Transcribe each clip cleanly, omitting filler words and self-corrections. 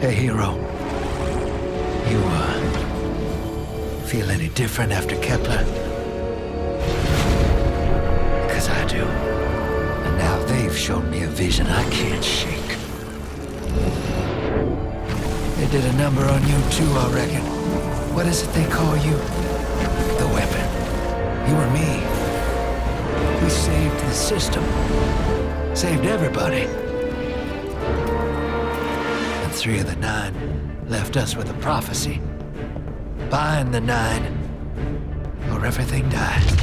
Hey, hero. You, feel any different after Kepler? Because I do. And now they've shown me a vision I can't shake. They did a number on you too, I reckon. What is it they call you? The weapon. You and me. We saved the system. Saved everybody. And 3 of the 9 left us with a prophecy. Bind the 9, or everything dies.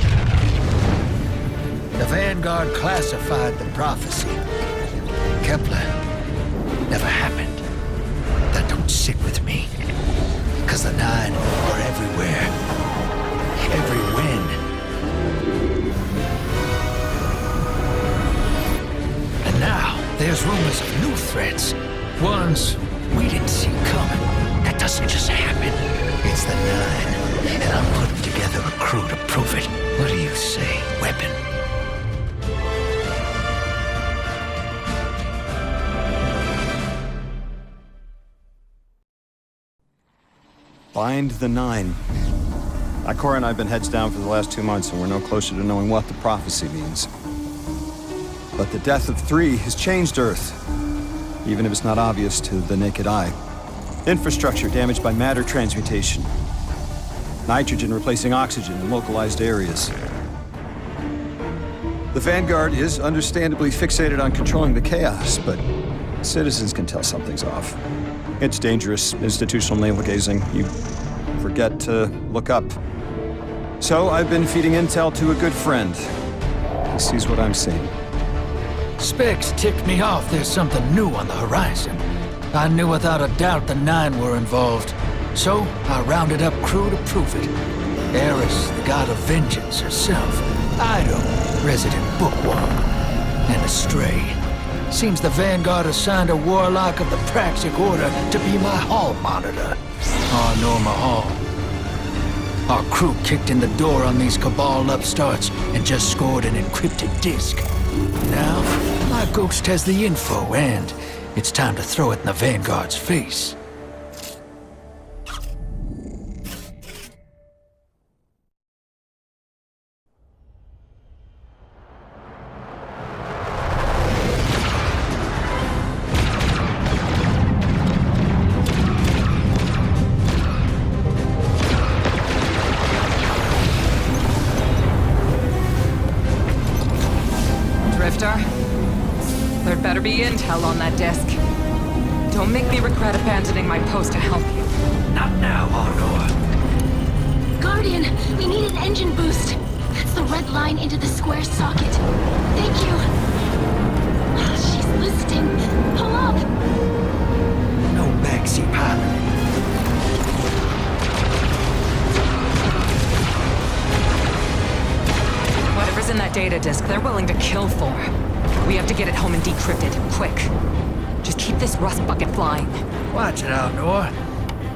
The Vanguard classified the prophecy. Kepler never happened. That don't sit with me. 'Cause the 9 are everywhere. Every win. And now, there's rumors of new threats. Ones we didn't see coming. That doesn't just happen. It's the 9, and I'm putting together a crew to prove it. What do you say, weapon? Bind the 9. Ikora and I have been heads down for the last 2 months, and we're no closer to knowing what the prophecy means. But the death of 3 has changed Earth, even if it's not obvious to the naked eye. Infrastructure damaged by matter transmutation. Nitrogen replacing oxygen in localized areas. The Vanguard is understandably fixated on controlling the chaos, but citizens can tell something's off. It's dangerous, institutional navel-gazing. You forget to look up. So I've been feeding intel to a good friend. He sees what I'm seeing. Specs ticked me off there's something new on the horizon. I knew without a doubt the 9 were involved. So I rounded up crew to prove it. Eris, the god of vengeance herself. Ido, resident bookworm. And Astray. Seems the Vanguard assigned a warlock of the Praxic Order to be my hall monitor. Oh, Norma Hall. Our crew kicked in the door on these Cabal upstarts and just scored an encrypted disk. Now, my ghost has the info, and it's time to throw it in the Vanguard's face. There'd better be intel on that disk. Don't make me regret abandoning my post to help you. Not now, Honor. Guardian, we need an engine boost. That's the red line into the square socket. Thank you. She's listening. Pull up. No backseat pilot. Whatever's in that data disk, they're willing to kill for. We have to get it home and decrypted, quick. Just keep this rust bucket flying. Watch it out, Nor.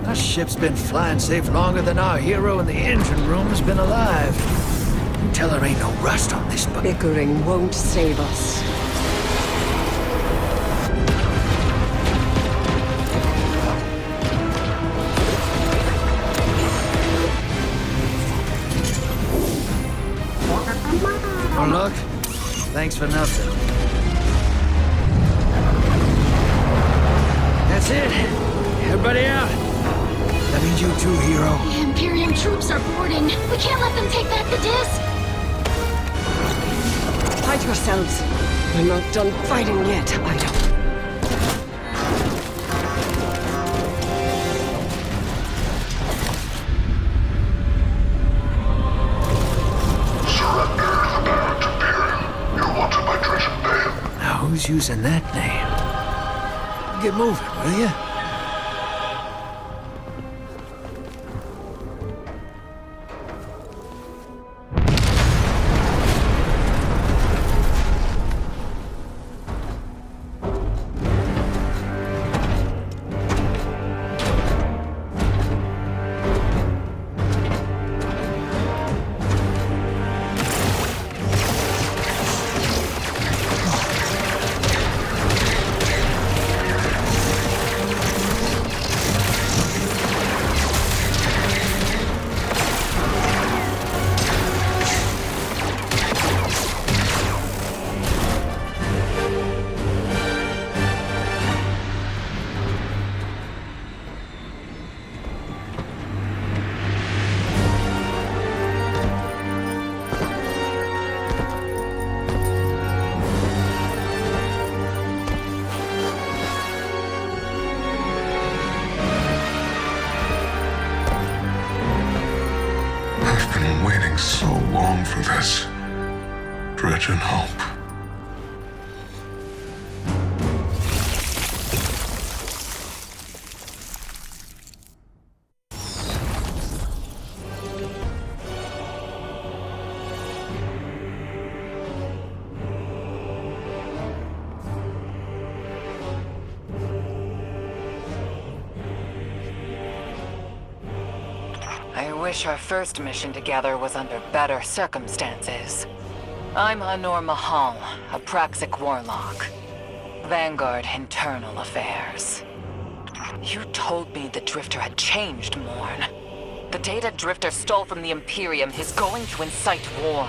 Our ship's been flying safe longer than our hero in the engine room's been alive. You tell her ain't no rust on this bucket. Bickering won't save us. Oh, look. Thanks for nothing. That's it. Everybody out. That means you too, hero. The Imperium troops are boarding. We can't let them take back the disc. Hide yourselves. We're not done fighting yet, Ido. Who's using that name? Get moving, will you? so long for this. Dredge and hope. I wish our first mission together was under better circumstances. I'm Anor Mahal, a Praxic warlock. Vanguard Internal Affairs. You told me the Drifter had changed, Morn. The data Drifter stole from the Imperium is going to incite war.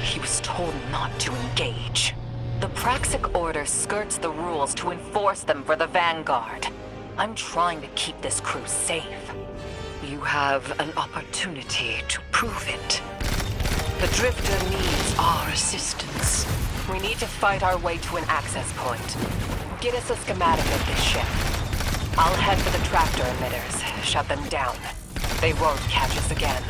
He was told not to engage. The Praxic Order skirts the rules to enforce them for the Vanguard. I'm trying to keep this crew safe. You have an opportunity to prove it. The Drifter needs our assistance. We need to fight our way to an access point. Get us a schematic of this ship. I'll head for the tractor emitters, shut them down. They won't catch us again.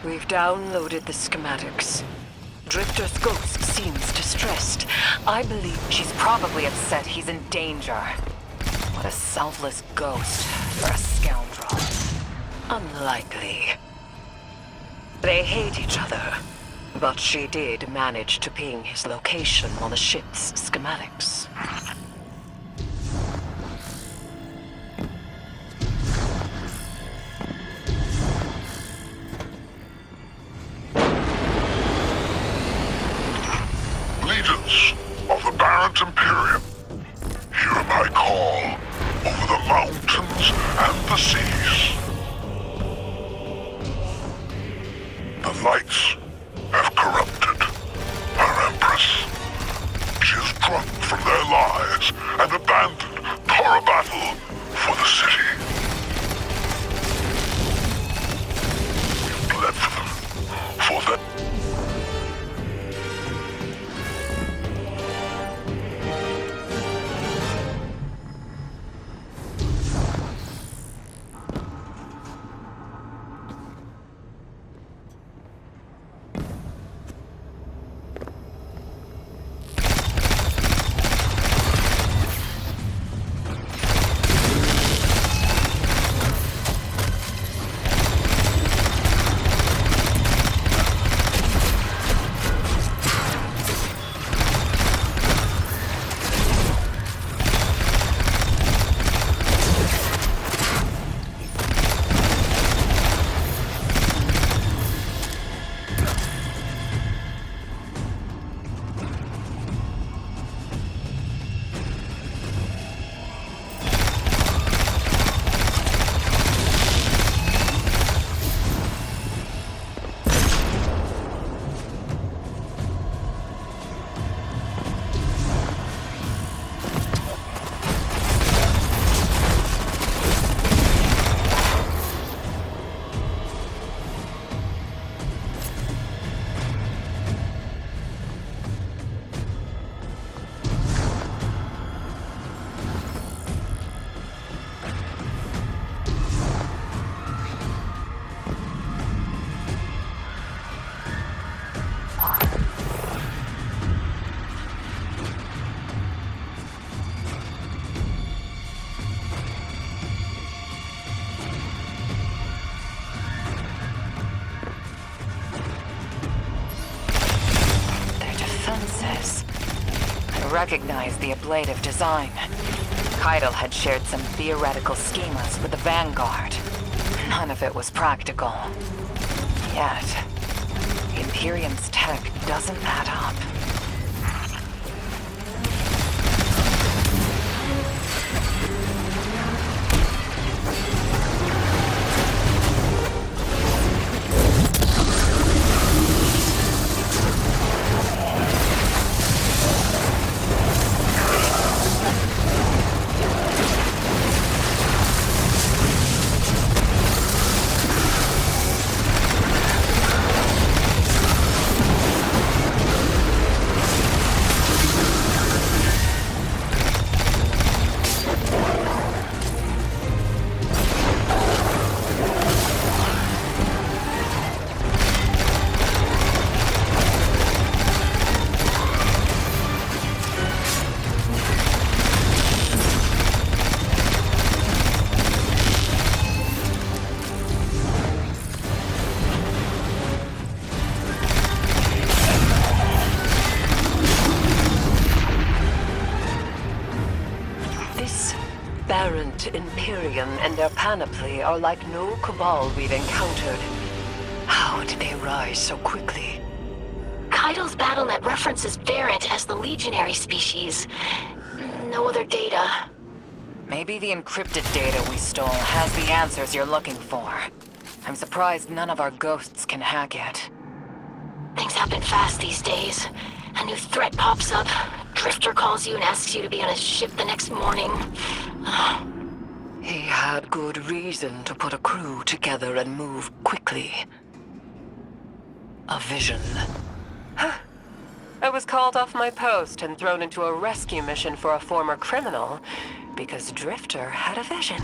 We've downloaded the schematics. Drifter's ghost seems distressed. I believe she's probably upset he's in danger. What a selfless ghost for a scoundrel. Unlikely. They hate each other, but she did manage to ping his location on the ship's schematics. Legions of the Barrent Imperium, hear my call over the mountains and the seas. The lights have corrupted our Empress. She is drunk from their lies and abandoned Torah battle for the city. We've bled for them, for them. recognized the ablative design. Keitel had shared some theoretical schemas with the Vanguard. None of it was practical. Yet, the Imperium's tech doesn't add up. Imperium and their panoply are like no Cabal we've encountered. How did they rise so quickly? Keitel's BattleNet references Varant as the legionary species. No other data. Maybe the encrypted data we stole has the answers you're looking for. I'm surprised none of our ghosts can hack it. Things happen fast these days. A new threat pops up. Drifter calls you and asks you to be on his ship the next morning. He had good reason to put a crew together and move quickly. A vision. I was called off my post and thrown into a rescue mission for a former criminal because Drifter had a vision.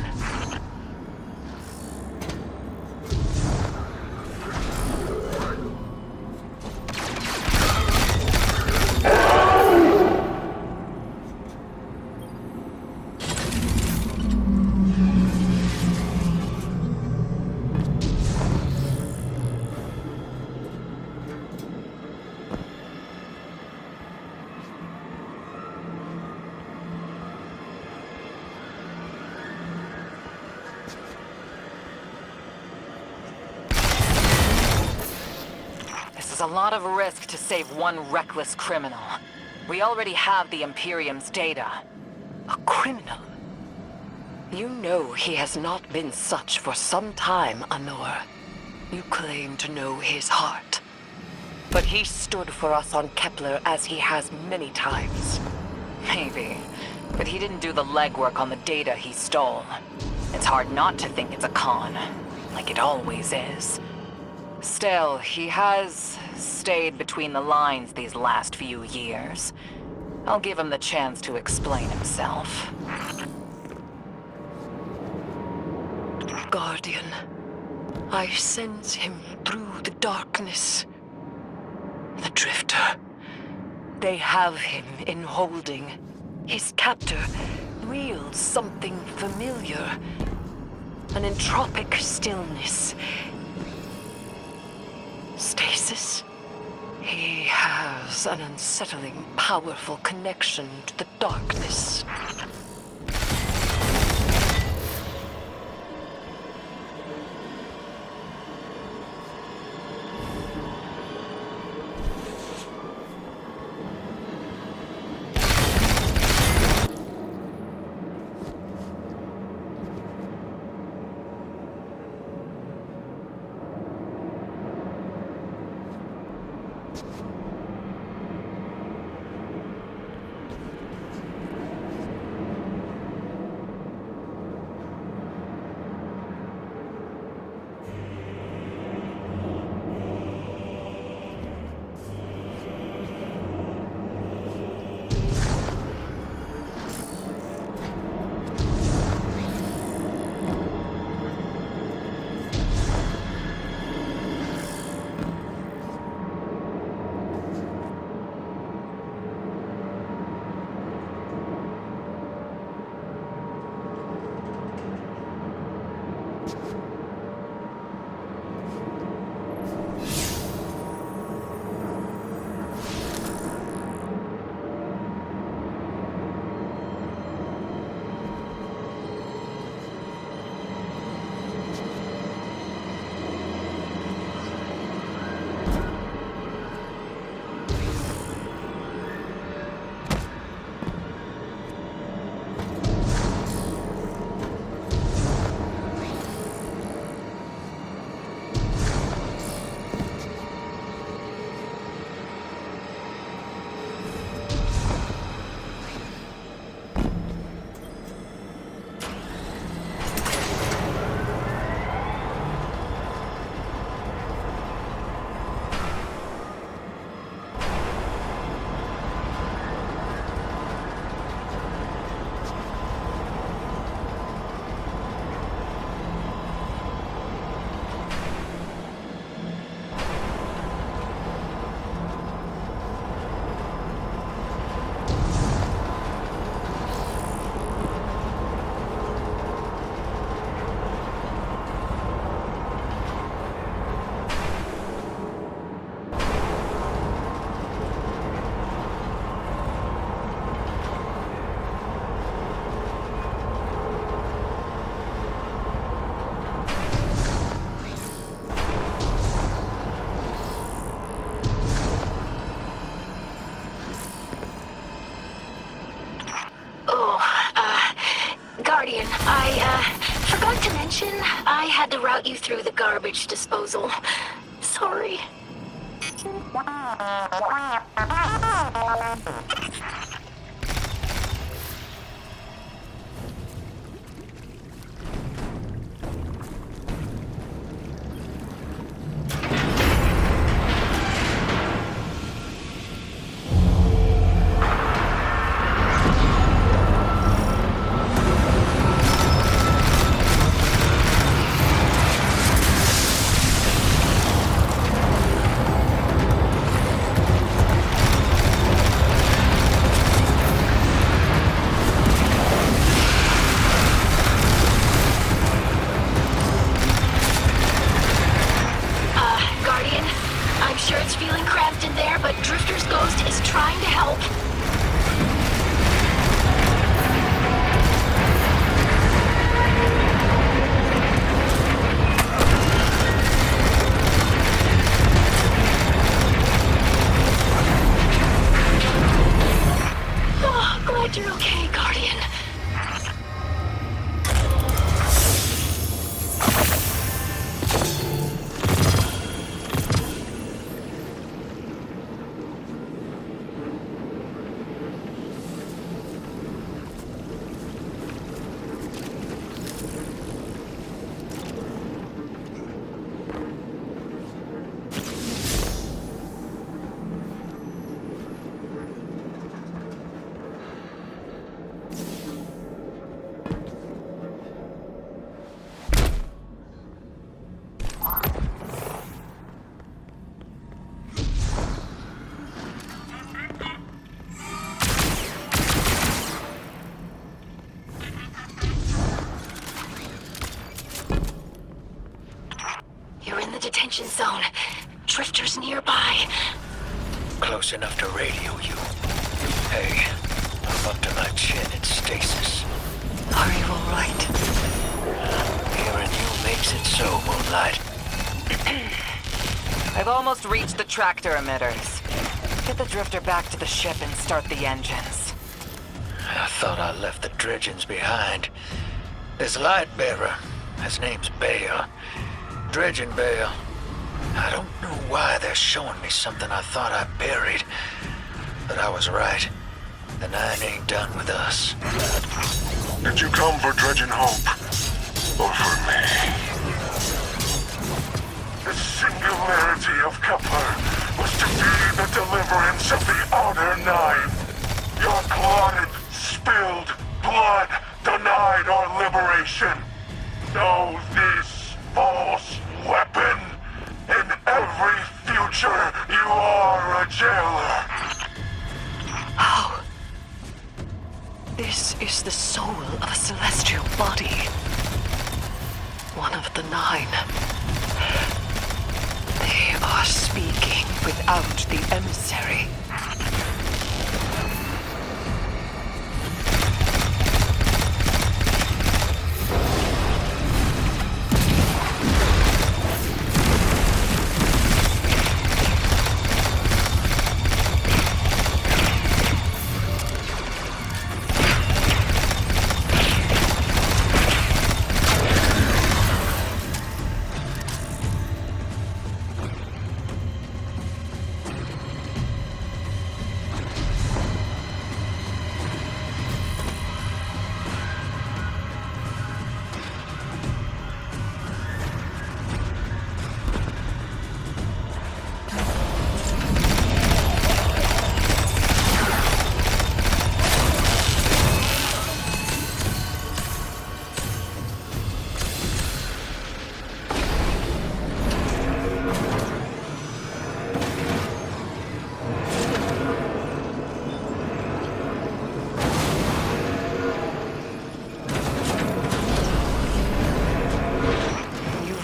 It's a lot of risk to save one reckless criminal. We already have the Imperium's data. A criminal? You know he has not been such for some time, Anor. You claim to know his heart. But he stood for us on Kepler as he has many times. Maybe. But he didn't do the legwork on the data he stole. It's hard not to think it's a con. Like it always is. Still, he has stayed between the lines these last few years. I'll give him the chance to explain himself. Guardian, I sense him through the darkness. The Drifter. They have him in holding. His captor wields something familiar. An entropic stillness. Stasis? He has an unsettling, powerful connection to the darkness. Forgot to mention, I had to route you through the garbage disposal. Sorry. You're okay, Guardian. Detention zone. Drifters nearby. Close enough to radio you. Hey, I'm up to my chin in stasis. Are you alright? Hearing you makes it so, Moonlight. I've almost reached the tractor emitters. Get the drifter back to the ship and start the engines. I thought I left the dredgings behind. This light bearer, his name's Bale. Dredging Bale. I don't know why they're showing me something I thought I buried. But I was right. The Nine ain't done with us. Did you come for Dredging Hope? Or for me? The singularity of Kepler was to be the deliverance of the Outer Nine. Your clotted, spilled blood denied our liberation. Know this false weapon. In every future, you are a jailer. How? This is the soul of a celestial body. One of the Nine. They are speaking without the emissary.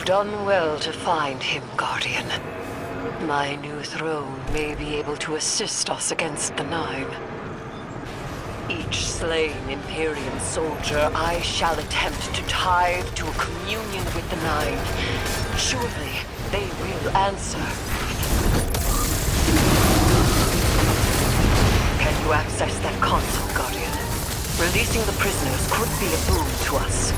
Done well to find him, Guardian. My new throne may be able to assist us against the Nine. Each slain Imperium soldier I shall attempt to tithe to a communion with the Nine. Surely they will answer. Can you access that console, Guardian? Releasing the prisoners could be a boon to us.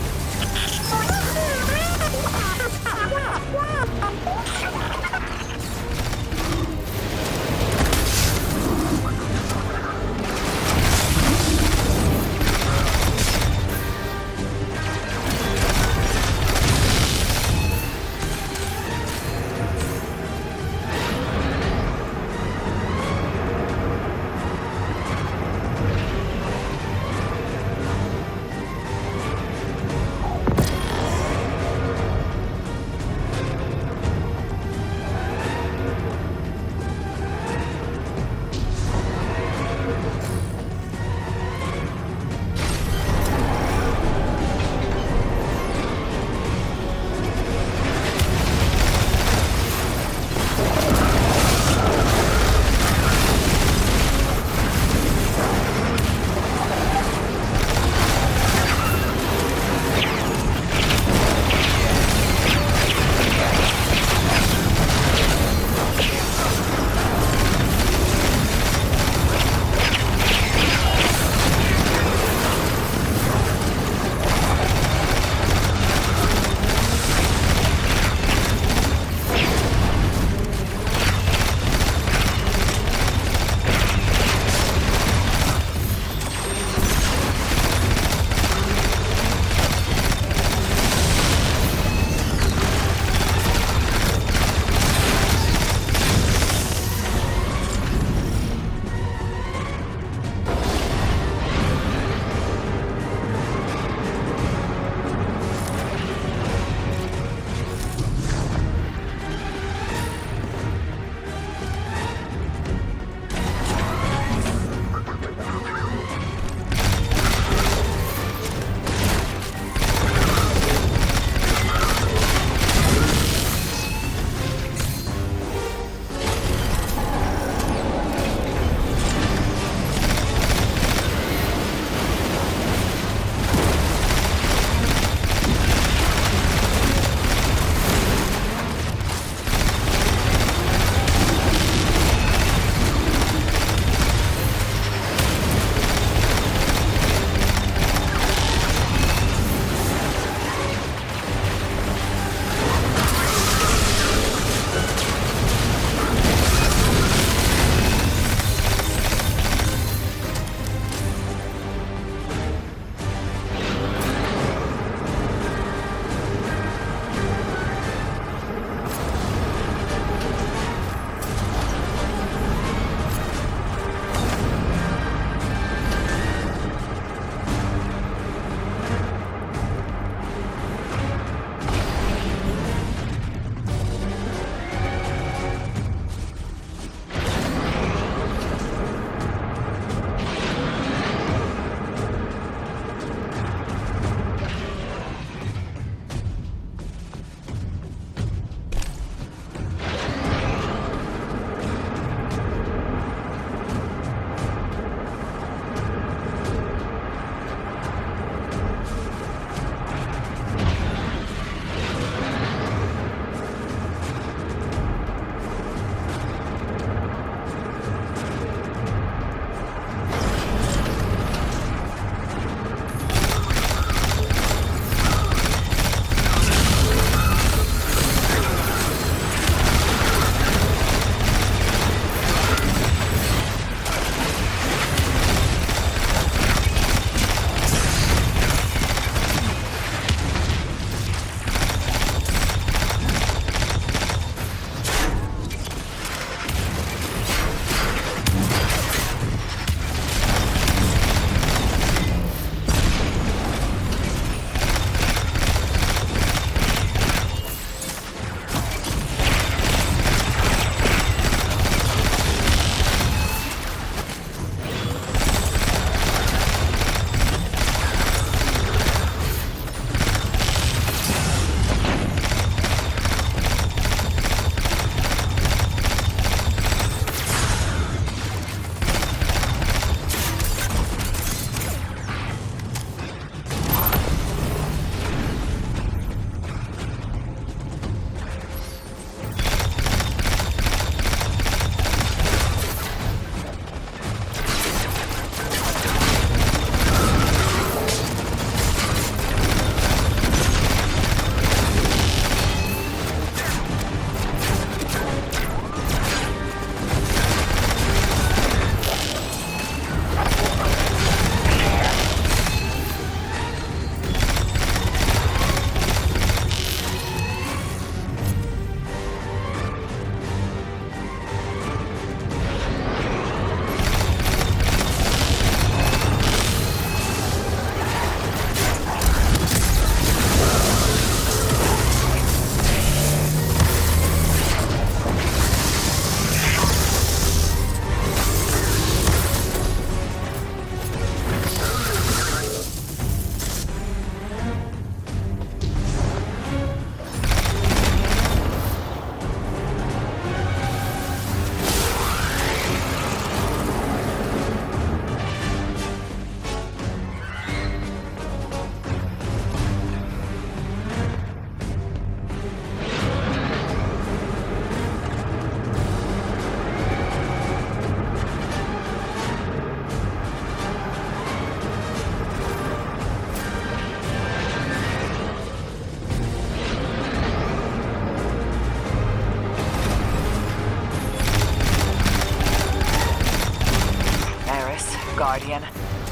Guardian.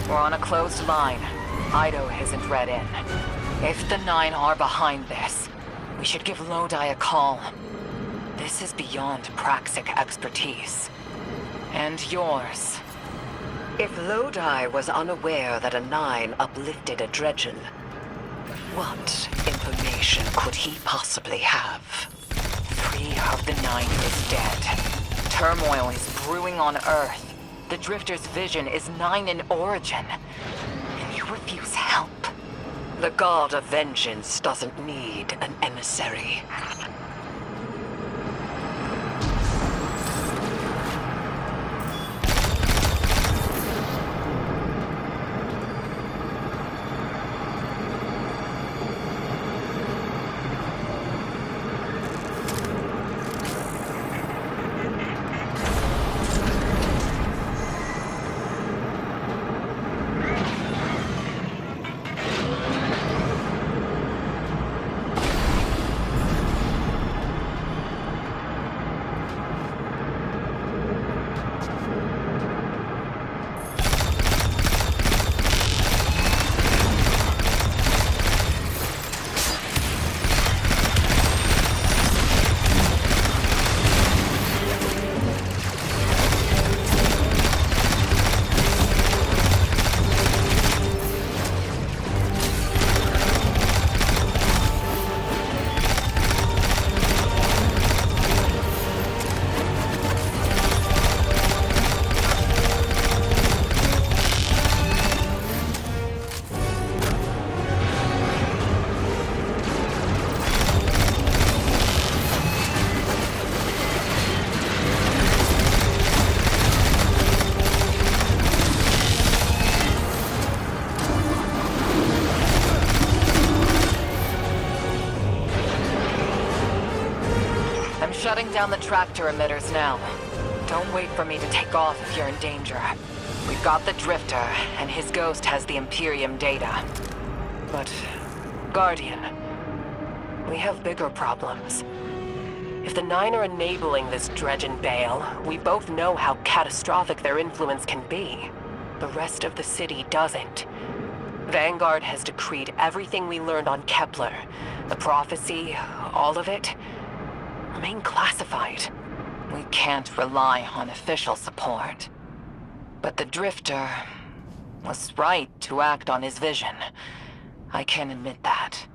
We're on a closed line. Ido isn't read in. If the Nine are behind this, we should give Lodi a call. This is beyond Praxic expertise. And yours. If Lodi was unaware that a 9 uplifted a Dredgen, what information could he possibly have? 3 of the 9 is dead. Turmoil is brewing on Earth. The Drifter's vision is 9 in origin. And you refuse help. The God of Vengeance doesn't need an emissary. Shutting down the tractor emitters now. Don't wait for me to take off if you're in danger. We've got the Drifter, and his ghost has the Imperium data. But, Guardian, we have bigger problems. If the 9 are enabling this Dredgen Bale, we both know how catastrophic their influence can be. The rest of the city doesn't. Vanguard has decreed everything we learned on Kepler. The prophecy, all of it, remain classified. We can't rely on official support. But the Drifter was right to act on his vision. I can admit that.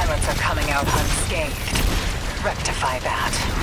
pilots are coming out unscathed. Rectify that.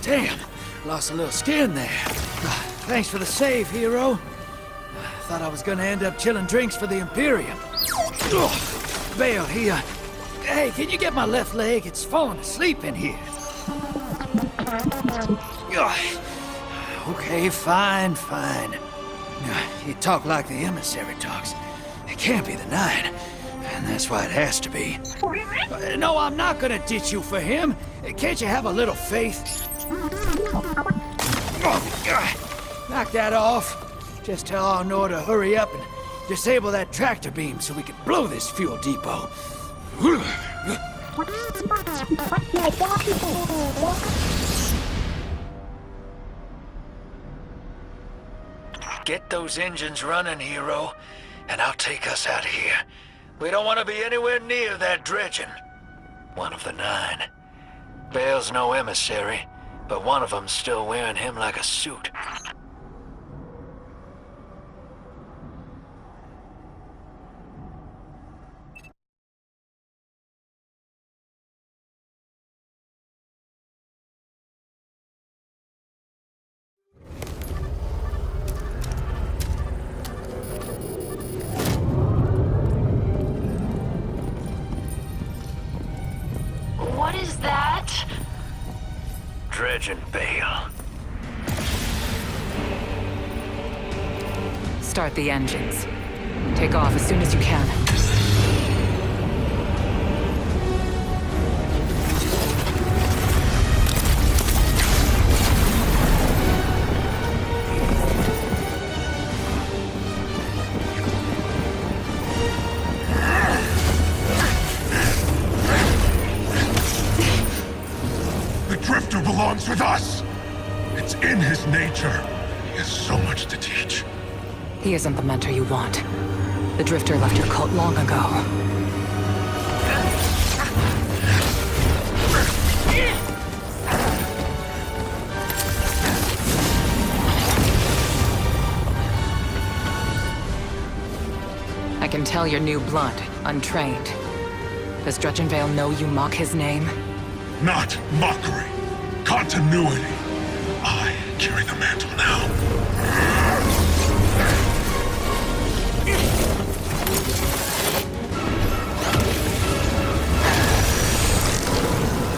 Damn, lost a little skin there. Thanks for the save, hero. Thought I was gonna end up chilling drinks for the Imperium. Bale, hey, can you get my left leg? It's falling asleep in here. Okay, fine. You talk like the emissary talks. It can't be the Nine, and that's why it has to be. No, I'm not gonna ditch you for him. Can't you have a little faith? Knock that off. Just tell Arnor to hurry up and disable that tractor beam so we can blow this fuel depot. Get those engines running, hero, and I'll take us out of here. We don't want to be anywhere near that dredging. One of the Nine. Bale's no emissary, but one of them's still wearing him like a suit. What is that? Dredging, Bale. Start the engines. Take off as soon as you can. The Drifter belongs with us! It's in his nature. He has so much to teach. He isn't the mentor you want. The Drifter left your cult long ago. I can tell you're new blood, untrained. Does Dredgenvale know you mock his name? Not mockery. Continuity. I carry the mantle now.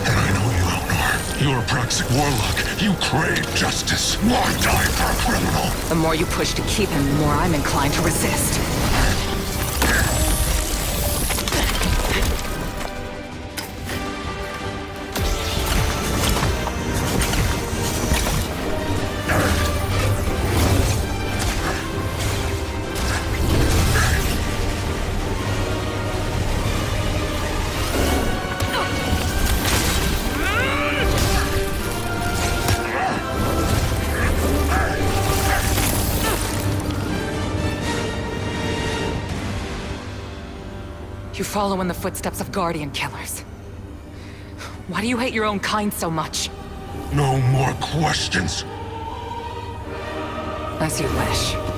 And I know you, Elnor. You're a Praxic warlock. You crave justice. Why die for a criminal? The more you push to keep him, the more I'm inclined to resist. You follow in the footsteps of Guardian killers. Why do you hate your own kind so much? No more questions. As you wish.